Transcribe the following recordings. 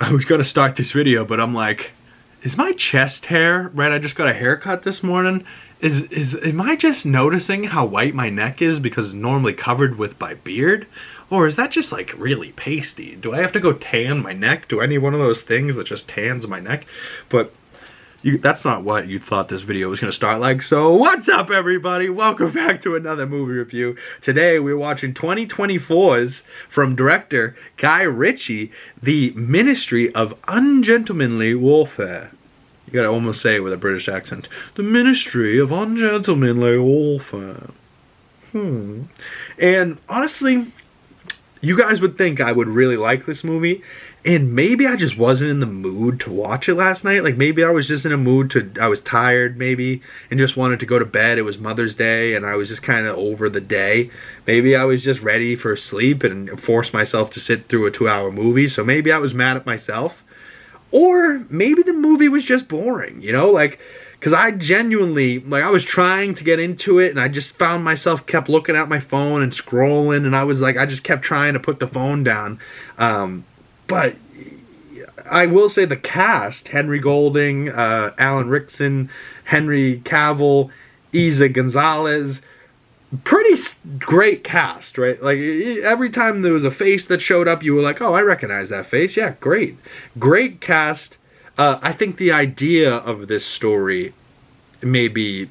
I was gonna start this video, but I'm like, is my chest hair, right? I just got a haircut this morning. Am I just noticing how white my neck is because it's normally covered with my beard? Or is that just like really pasty? Do I have to go tan my neck? Do I need one of those things that just tans my neck? But that's not what you thought this video was going to start like. So what's up, everybody? Welcome back to another movie review. Today we're watching 2024's from director Guy Ritchie, The Ministry of Ungentlemanly Warfare. You gotta almost say it with a British accent. The Ministry of Ungentlemanly Warfare. And honestly, you guys would think I would really like this movie, and maybe I just wasn't in the mood to watch it last night. Like, maybe I was just in a mood I was tired, maybe, and just wanted to go to bed. It was Mother's Day, and I was just kind of over the day. Maybe I was just ready for sleep and forced myself to sit through a 2-hour movie, so maybe I was mad at myself. Or maybe the movie was just boring, you know, like, because I genuinely, like, I was trying to get into it, and I just found myself kept looking at my phone and scrolling, and I was like, I just kept trying to put the phone down. But I will say the cast, Henry Golding, Alan Rickson, Henry Cavill, Isa Gonzalez, pretty great cast, right? Like, every time there was a face that showed up, you were like, oh, I recognize that face. Yeah, great cast. I think the idea of this story maybe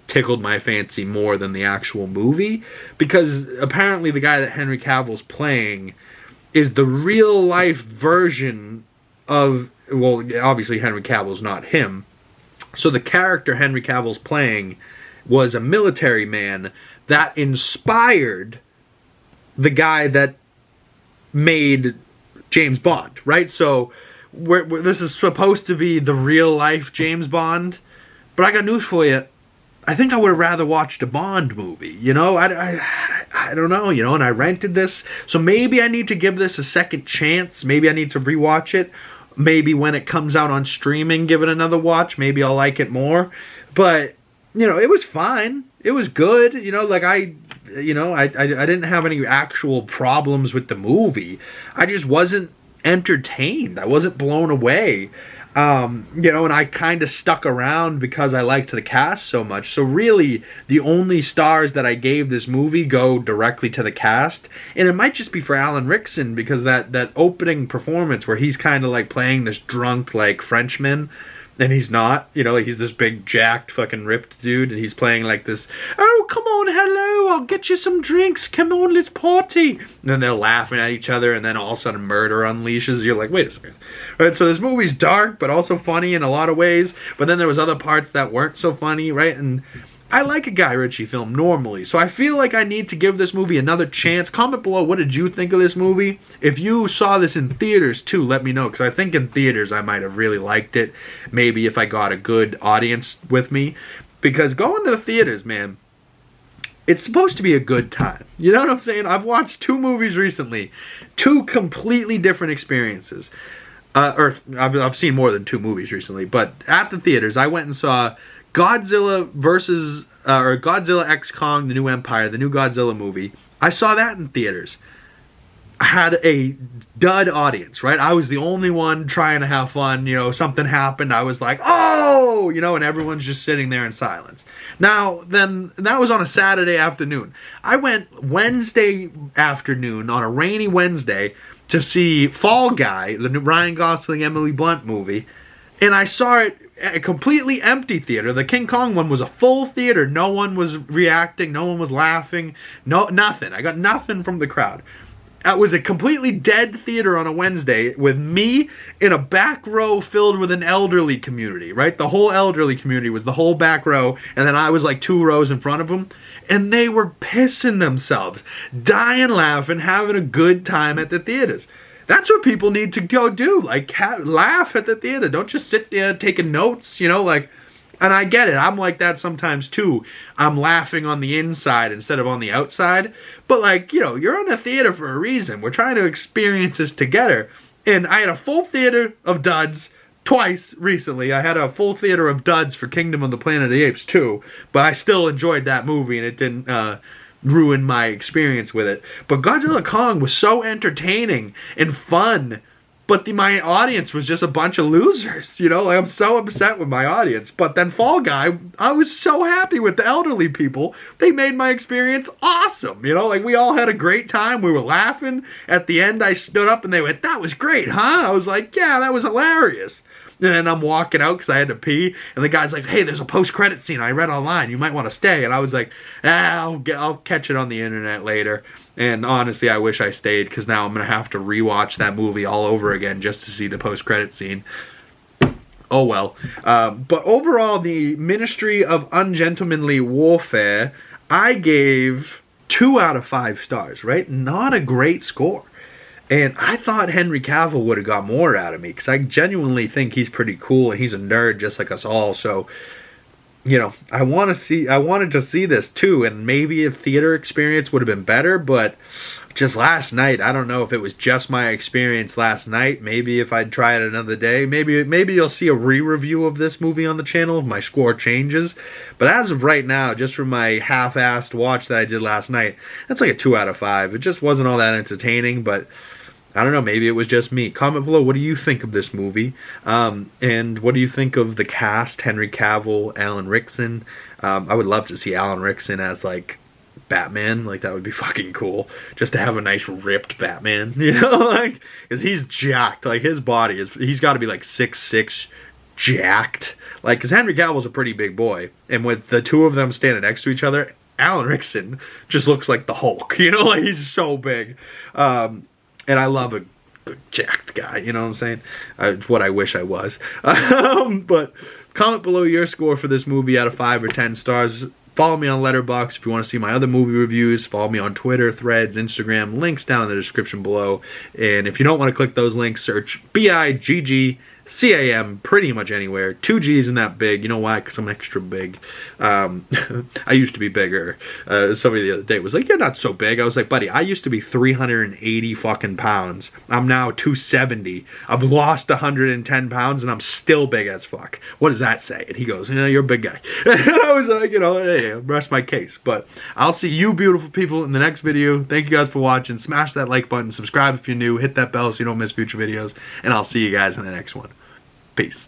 tickled my fancy more than the actual movie, because apparently the guy that Henry Cavill's playing is the real life version of, well, obviously Henry Cavill's not him, so the character Henry Cavill's playing was a military man that inspired the guy that made James Bond, right? So this is supposed to be the real life James Bond, but I got news for you. I think I would have rather watched a Bond movie, you know? I don't know, you know, and I rented this, so maybe I need to give this a second chance. Maybe I need to rewatch it. Maybe when it comes out on streaming, give it another watch. Maybe I'll like it more. But, you know, it was fine. It was good. You know, like, I didn't have any actual problems with the movie. I just wasn't entertained. I wasn't blown away. You know, and I kind of stuck around because I liked the cast so much. So really, the only stars that I gave this movie go directly to the cast. And it might just be for Alan Rickson, because that opening performance where he's kind of like playing this drunk, like, Frenchman, and he's not, you know, like, he's this big, jacked, fucking ripped dude, and he's playing like this, oh, come on, hello, I'll get you some drinks, come on, let's party. And then they're laughing at each other, and then all of a sudden murder unleashes. You're like, wait a second. Right, so this movie's dark, but also funny in a lot of ways, but then there was other parts that weren't so funny, right? And I like a Guy Ritchie film normally, so I feel like I need to give this movie another chance. Comment below, what did you think of this movie? If you saw this in theaters too, let me know, because I think in theaters I might have really liked it. Maybe if I got a good audience with me. Because going to the theaters, man, it's supposed to be a good time. You know what I'm saying? I've watched 2 movies recently. 2 completely different experiences. I've seen more than 2 movies recently, but at the theaters, I went and saw Godzilla X Kong: The New Empire, the new Godzilla movie. I saw that in theaters. I had a dud audience, right? I was the only one trying to have fun. You know, something happened. I was like, oh, you know, and everyone's just sitting there in silence. Now, then, that was on a Saturday afternoon. I went Wednesday afternoon, on a rainy Wednesday, to see Fall Guy, the new Ryan Gosling, Emily Blunt movie, and I saw it at a completely empty theater. The King Kong one was a full theater. No one was reacting. No one was laughing. Nothing. I got nothing from the crowd. It was a completely dead theater on a Wednesday with me in a back row filled with an elderly community, right? The whole elderly community was the whole back row, and then I was like 2 rows in front of them, and they were pissing themselves, dying laughing, having a good time at the theaters. That's what people need to go do, like, laugh at the theater. Don't just sit there taking notes, you know, like, and I get it. I'm like that sometimes too. I'm laughing on the inside instead of on the outside. But, like, you know, you're in a theater for a reason. We're trying to experience this together. And I had a full theater of duds twice recently. I had a full theater of duds for Kingdom of the Planet of the Apes too. But I still enjoyed that movie, and it didn't ruin my experience with it. But Godzilla Kong was so entertaining and fun but my audience was just a bunch of losers, you know? Like, I'm so upset with my audience. But then Fall Guy, I was so happy with the elderly people. They made my experience awesome, you know? Like, we all had a great time. We were laughing. At the end, I stood up and they went, "That was great, huh?" I was like, "Yeah, that was hilarious." And then I'm walking out because I had to pee, and the guy's like, "Hey, there's a post-credit scene I read online. You might want to stay." And I was like, I'll catch it on the internet later. And honestly, I wish I stayed, because now I'm going to have to rewatch that movie all over again just to see the post-credit scene. Oh well. But overall, the Ministry of Ungentlemanly Warfare, I gave 2 out of 5 stars, right? Not a great score. And I thought Henry Cavill would have got more out of me, because I genuinely think he's pretty cool, and he's a nerd just like us all. So, you know, I wanted to see this too, and maybe a theater experience would have been better, but just last night, I don't know if it was just my experience last night. Maybe if I'd try it another day, maybe you'll see a re-review of this movie on the channel if my score changes. But as of right now, just from my half-assed watch that I did last night, that's like a 2 out of 5. It just wasn't all that entertaining, but I don't know, maybe it was just me. Comment below, what do you think of this movie? And what do you think of the cast? Henry Cavill, Alan Rickson. I would love to see Alan Rickson as, like, Batman. Like, that would be fucking cool. Just to have a nice ripped Batman, you know? Like, because he's jacked. Like, his body is, he's got to be like 6'6", jacked. Like, because Henry Cavill's a pretty big boy. And with the two of them standing next to each other, Alan Rickson just looks like the Hulk, you know? Like, he's so big. And I love a good jacked guy, you know what I'm saying? It's what I wish I was. But comment below your score for this movie out of 5 or 10 stars. Follow me on Letterboxd if you want to see my other movie reviews. Follow me on Twitter, Threads, Instagram. Links down in the description below. And if you don't want to click those links, search BIGG CAM pretty much anywhere. 2 G's in that big. You know why? Because I'm extra big. I used to be bigger. Somebody the other day was like, "You're not so big." I was like, "Buddy, I used to be 380 fucking pounds. I'm now 270. I've lost 110 pounds and I'm still big as fuck. What does that say?" And he goes, "You know, you're a big guy." And I was like, you know, hey, rest my case. But I'll see you beautiful people in the next video. Thank you guys for watching. Smash that like button. Subscribe if you're new. Hit that bell so you don't miss future videos. And I'll see you guys in the next one. Peace.